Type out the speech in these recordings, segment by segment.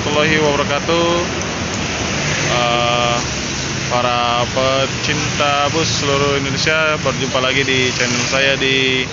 warahmatullahi wabarakatuh. Para pecinta bus seluruh Indonesia, berjumpa lagi di channel saya di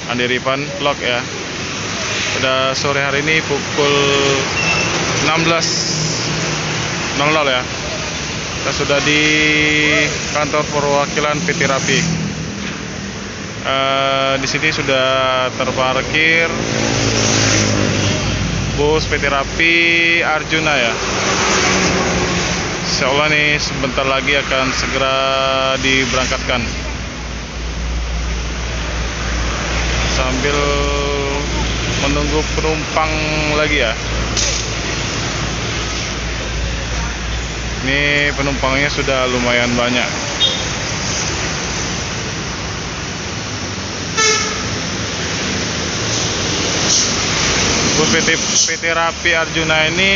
Andi Rifan Vlog ya. Pada sore hari ini pukul 16.00 ya. Kita sudah di kantor perwakilan PT Rapi. Di sini sudah terparkir bus PT Rapi Arjuna ya. Insya Allah nih sebentar lagi akan segera diberangkatkan. Sambil menunggu penumpang lagi ya. Ini penumpangnya sudah lumayan banyak. Bus PT Rapi Arjuna ini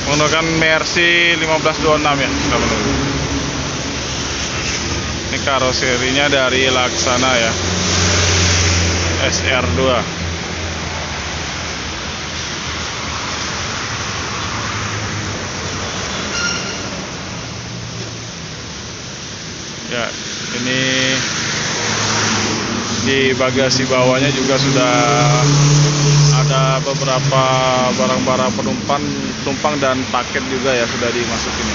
menggunakan Mercy 1526 ya. Kita menunggu. Ini karoserinya dari Laksana ya, SR2. Ya, ini di bagasi bawahnya juga sudah ada beberapa barang-barang penumpang dan paket juga ya sudah dimasukin.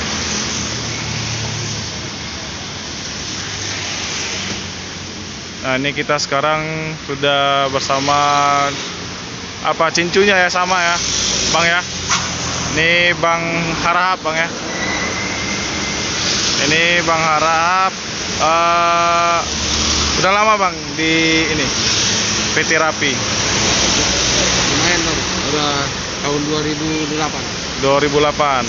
Nah, ini kita sekarang sudah bersama cincunya ya, sama ya Bang ya. Ini Bang Harahap Bang ya. Ini Bang Harahap udah lama Bang di ini PT Rapi? Lumayan dong, udah tahun 2008.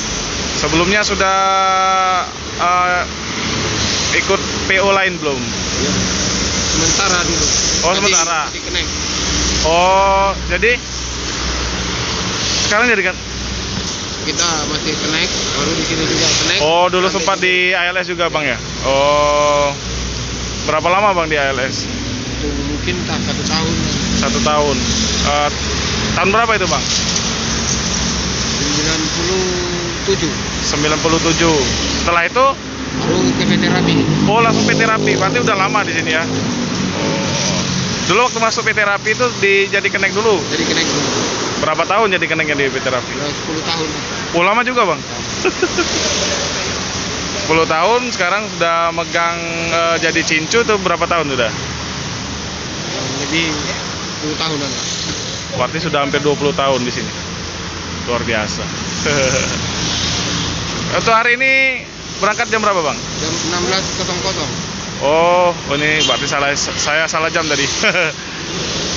Sebelumnya sudah ikut PO lain belum? Ya, sementara dulu. Oh, sementara. Di Keneng. Oh, jadi sekarang jadi kan? Kita masih Keneng, baru di sini juga Keneng. Oh, dulu sempat di ALS juga Bang ya? Oh, berapa lama Bang di ALS? Itu mungkin tak 1 tahun. 1 tahun. Tahun berapa itu Bang? 97. 97. Setelah itu Baru ke PT Rapi. oh, langsung PT Rapi. Berarti udah lama di sini ya. Oh. Dulu waktu masuk PT Rapi itu jadi kenek dulu. Jadi Keneng dulu. Berapa tahun jadi keneknya di PT Rapi? Udah 10 tahun. Oh, lama juga Bang. 10 tahun sekarang sudah megang jadi cincu tuh berapa tahun sudah? Lebih 10 tahunan lah. Berarti sudah hampir 20 tahun di sini. Luar biasa. Untuk hari ini berangkat jam berapa Bang? Jam 16.00. Oh, ini berarti saya salah jam tadi.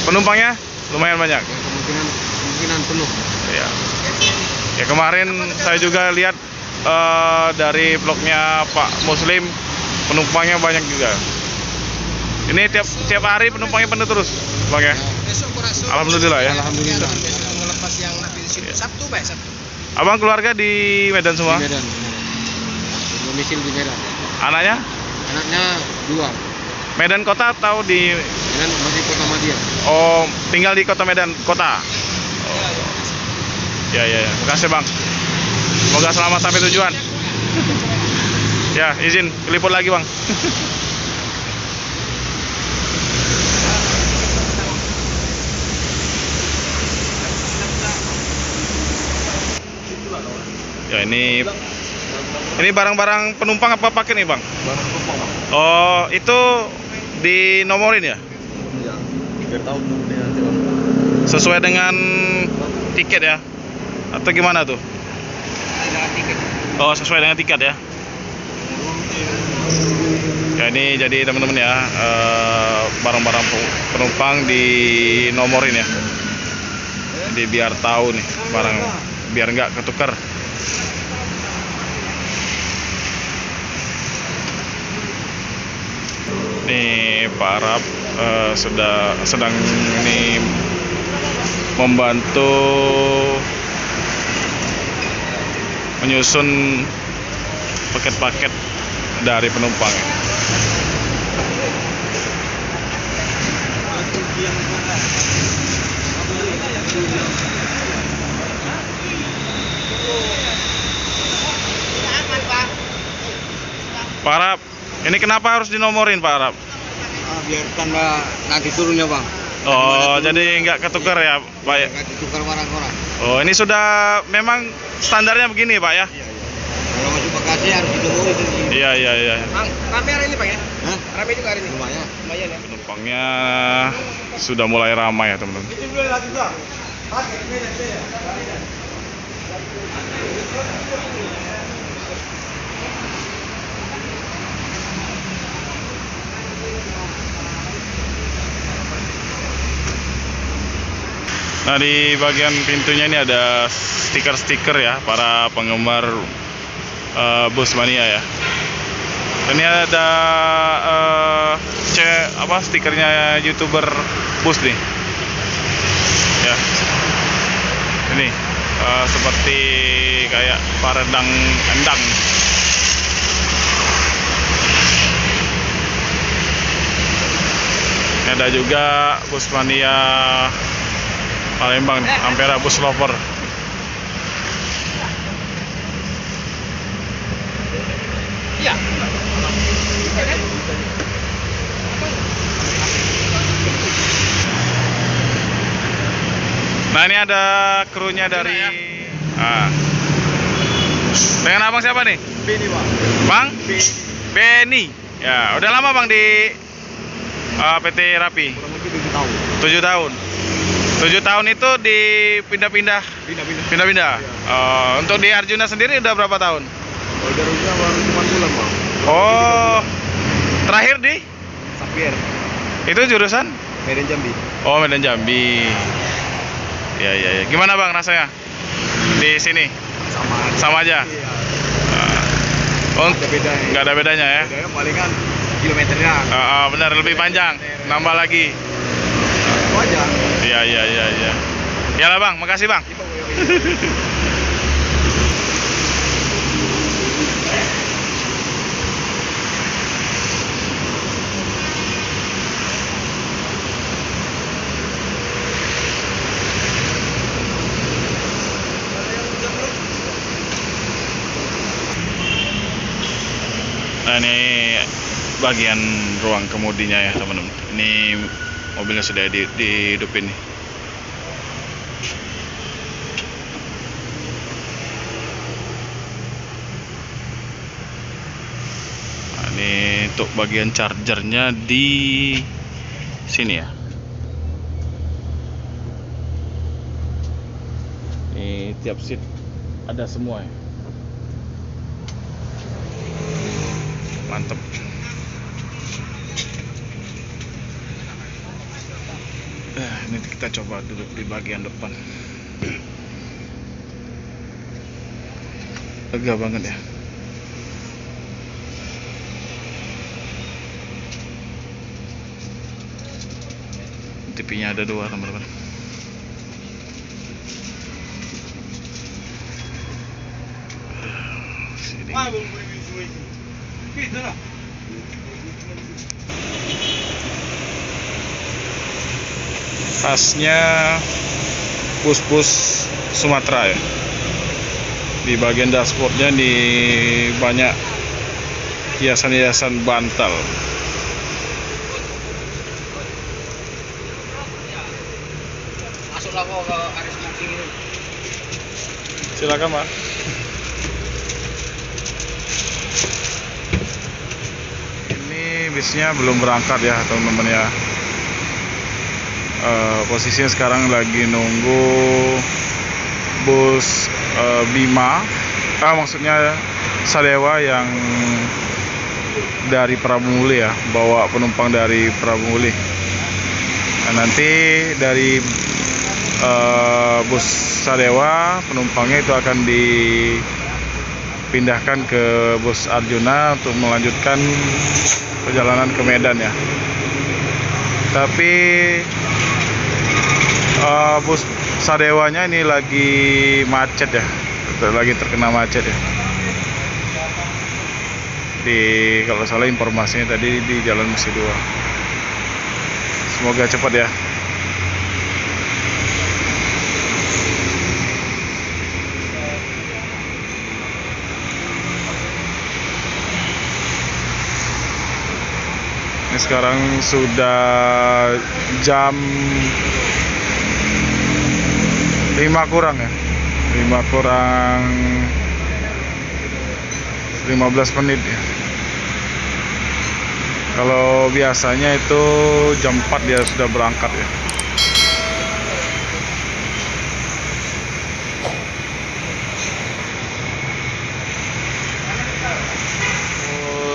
Penumpangnya lumayan banyak. Ya, kemungkinan penuh. Ya. Ya, kemarin saya juga lihat dari vlognya Pak Muslim, penumpangnya banyak juga. Ini tiap hari penumpangnya penuh terus, Bang ya. Alhamdulillah ya. Alhamdulillah. Ngelepas yang nanti di situ Sabtu. Abang keluarga di Medan semua? Di Medan. Domisil di Medan. Anaknya? Anaknya 2. Medan kota atau di Medan masih Kota Madia. Oh, tinggal di kota Medan kota. Oh. Ya. Makasih Bang. Semoga selamat sampai tujuan. Ya, izin keliput lagi Bang. Ya, ini barang-barang penumpang apa paket nih Bang? Barang penumpang. Oh, itu dinomorin ya? Iya. Biar tahu nomornya nanti Bang. Sesuai dengan tiket ya? Atau gimana tuh? Oh, sesuai dengan tiket ya? Ya, ini jadi teman-teman ya, barang-barang penumpang dinomorin ya. Jadi biar tahu nih barang, biar nggak ketukar. Nih Pak Arab sedang ini membantu menyusun paket-paket dari penumpang. Pak Arab, ini kenapa harus dinomorin Pak Arab? Biar tanda nanti turunnya bang. Oh, jadi nggak ketukar ya Pak ya? Nggak ditukar orang-orang. Oh, ini sudah memang standarnya begini Pak ya? Iya. Kalau masuk Bekasi harus ditunggu itu. Iya. Bang, rame hari ini Bang ya? Hah? Rame juga hari ini? Lumayan. Lumayan ya? Penumpangnya sudah mulai ramai ya teman-teman. Nah, di bagian pintunya ini ada stiker-stiker ya para penggemar Bus Mania ya. Ini ada stikernya YouTuber Bus nih. Ya. Ini seperti kayak paredang endang. Ini ada juga Bus Mania Palembang, Ampera Bus Lover. Iya. Nah, ini ada krunya dari dengan abang siapa nih? Bini bang. Bang? Benny. Ya, udah lama Bang di PT Rapi? Kurang lebih 7 tahun. 7 tahun. 7 tahun itu dipindah-pindah. Pindah-pindah. Untuk di Arjuna sendiri udah berapa tahun? Kalau Garuda baru 4 bulan bang. Oh, terakhir di? Sapier. Itu jurusan? Medan Jambi. Oh, Medan Jambi. Ya. Gimana Bang rasanya di sini? Sama aja. Iya. Oh, Ada bedanya. nggak ada bedanya ya? Bedanya palingan kilometernya. Benar, lebih panjang. Nambah lagi. Itu aja. Iya. Ya lah Bang, makasih Bang. Nah, ini bagian ruang kemudinya ya teman-teman. Ini mobilnya sudah dihidupin nih. Nah, ini untuk bagian chargernya di sini ya. Ini tiap seat ada semua ya. Mantep. Ini kita coba duduk di bagian depan. Lega banget ya. TV-nya ada 2 teman-teman. Sini. Khasnya bus-bus Sumatera ya. Di bagian dashboardnya di banyak hiasan-hiasan bantal. Masuklah kok ke area smoking itu. Silakan Pak. Ini bisnya belum berangkat ya teman-teman ya. Posisinya sekarang lagi nunggu bus Bima, maksudnya Sadewa yang dari Prabumuli ya, bawa penumpang dari Prabumuli. Nah, nanti dari bus Sadewa penumpangnya itu akan dipindahkan ke bus Arjuna untuk melanjutkan perjalanan ke Medan ya. Tapi bus Sadewanya ini lagi macet ya, lagi terkena macet ya. Kalau salah informasinya tadi di Jalan Musi 2. Semoga cepat ya. Ini sekarang sudah jam 5 kurang ya. 5 kurang 15 menit ya. Kalau biasanya itu jam 4 dia sudah berangkat ya.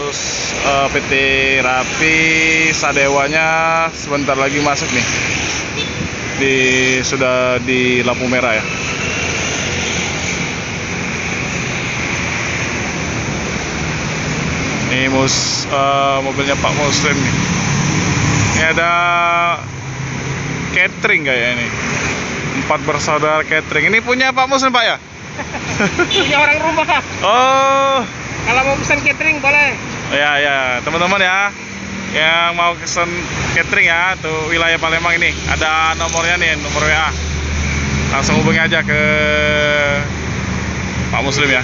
Terus PT Rapi Sadewanya sebentar lagi masuk nih. Sudah di lampu merah ya. Ini mobilnya Pak Muslim nih. Ini ada catering kayak ini. 4 bersaudara catering. Ini punya Pak Muslim Pak ya? Punya orang rumah. Oh. Kalau mau pesan catering boleh. Ya ya, teman-teman ya. Yang mau pesan catering ya, tuh wilayah Palembang ini. Ada nomornya nih, nomor WA. Langsung hubungi aja ke Pak Muslim ya.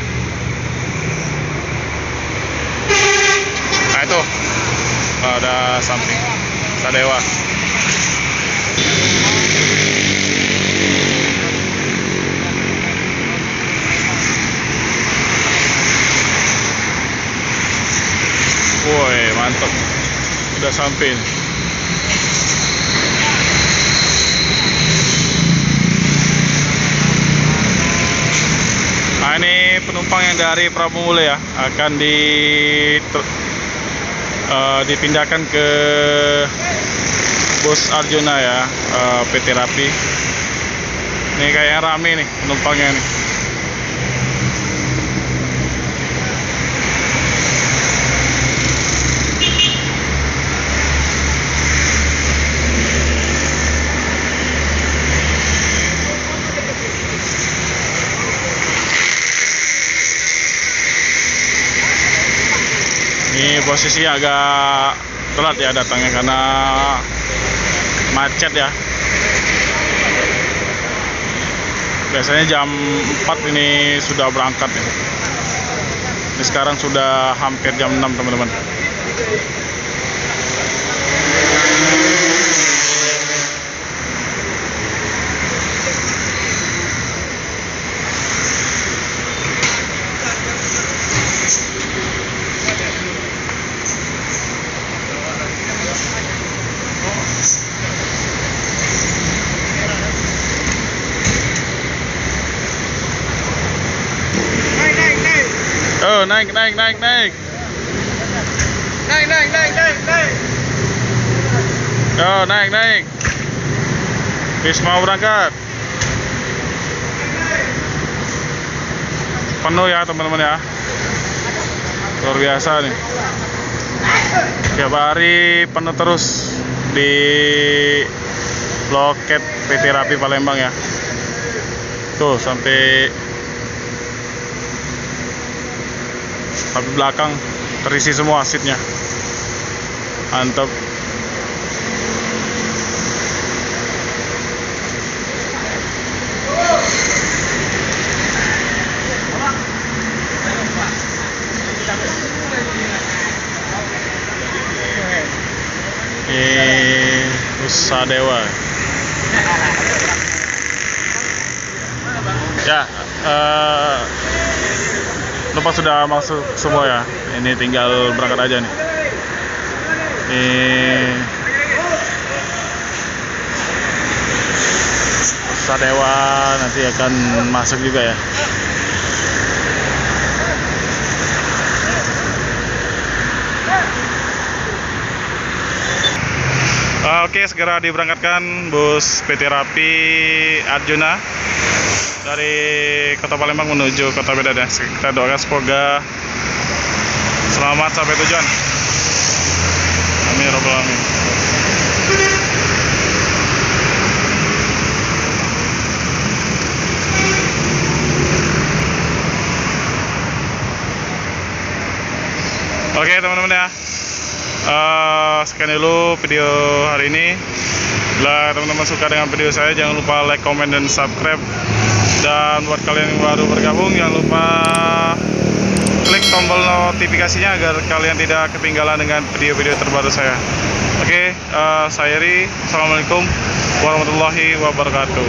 Nah itu ada samping Sadewa. Woi mantap, udah sampai. Nah ini penumpang yang dari Pramule ya, akan dipindahkan ke bus Arjuna ya, PT Rapi. Ini kayaknya rame nih penumpangnya nih. Ini posisi agak telat ya datangnya karena macet ya. Biasanya jam 4 ini sudah berangkat ya. Ini sekarang sudah hampir jam 6 teman-teman. Oh, naik. Naik. Oh, naik. Bis mau berangkat. Penuh ya teman-teman ya. Luar biasa nih. Tiap hari penuh terus di loket PT Rapi Palembang ya. Tuh sampai belakang terisi semua seatnya. Mantap. Sadewa. Ya, lupa sudah masuk semua ya. Ini tinggal berangkat aja nih. Sadewa nanti akan masuk juga ya. Oke, segera diberangkatkan bus PT Rapi Arjuna dari Kota Palembang menuju Kota Medan ya. Kita doakan semoga selamat sampai tujuan. Amin ya rabbal alamin. Oke teman-teman ya, sekian dulu video hari ini. Bila teman-teman suka dengan video saya, jangan lupa like, comment, dan subscribe. Dan buat kalian yang baru bergabung, jangan lupa klik tombol notifikasinya agar kalian tidak ketinggalan dengan video-video terbaru saya. Oke, saya Ri. Assalamualaikum warahmatullahi wabarakatuh.